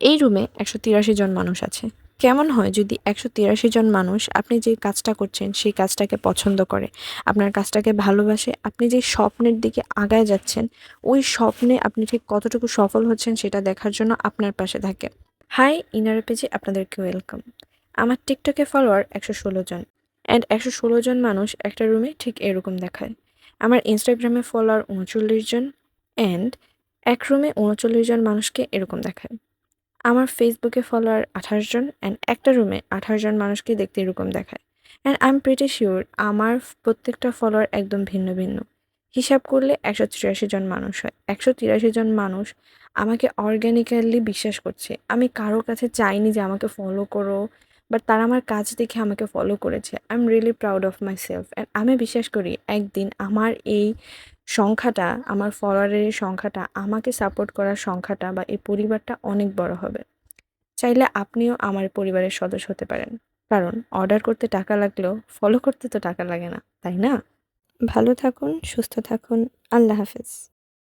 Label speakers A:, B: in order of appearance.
A: এই রুমে ১৮৩ জন মানুষ আছে। কেমন হয় যদি ১৮৩ জন মানুষ আপনি যে কাজটা করছেন সেই কাজটাকে পছন্দ করে, আপনার কাজটাকে ভালোবাসে, আপনি যে স্বপ্নের দিকে আগায় যাচ্ছেন, ওই স্বপ্নে আপনি ঠিক কতটুকু সফল হচ্ছেন সেটা দেখার জন্য আপনার পাশে থাকে। হাই ইনার পেজে আপনাদেরকে ওয়েলকাম। আমার টিকটকে ফলোয়ার ১১৬ জন অ্যান্ড ১১৬ জন মানুষ একটা রুমে ঠিক এরকম দেখায়। আমার ইনস্টাগ্রামে ফলোয়ার ৩৯ জন অ্যান্ড এক রুমে ৩৯ জন মানুষকে এরকম দেখায়। আমার ফেসবুকে ফলোয়ার ২৮ জন অ্যান্ড একটা রুমে ২৮ জন মানুষকে দেখতে এরকম দেখায়। And I am pretty sure আমার প্রত্যেকটা ফলোয়ার একদম ভিন্ন ভিন্ন। হিসাব করলে ১৮৩ জন মানুষ হয়। ১৮৩ জন মানুষ আমাকে অর্গানিক্যালি বিশ্বাস করছে। আমি কারো কাছে চাইনি যে আমাকে ফলো করো, বাট তারা আমার কাজ দেখে আমাকে ফলো করেছে। I am really proud of my self and আমি বিশ্বাস করি একদিন আমার এই সংখ্যাটা, আমার ফলোয়ারের এই সংখ্যাটা, আমাকে সাপোর্ট করার সংখ্যাটা বা এই পরিবারটা অনেক বড় হবে। চাইলে আপনিও আমার পরিবারের সদস্য হতে পারেন। কারণ অর্ডার করতে টাকা লাগলেও ফলো করতে তো টাকা লাগে না, তাই না? ভালো থাকুন, সুস্থ থাকুন। আল্লাহ হাফেজ।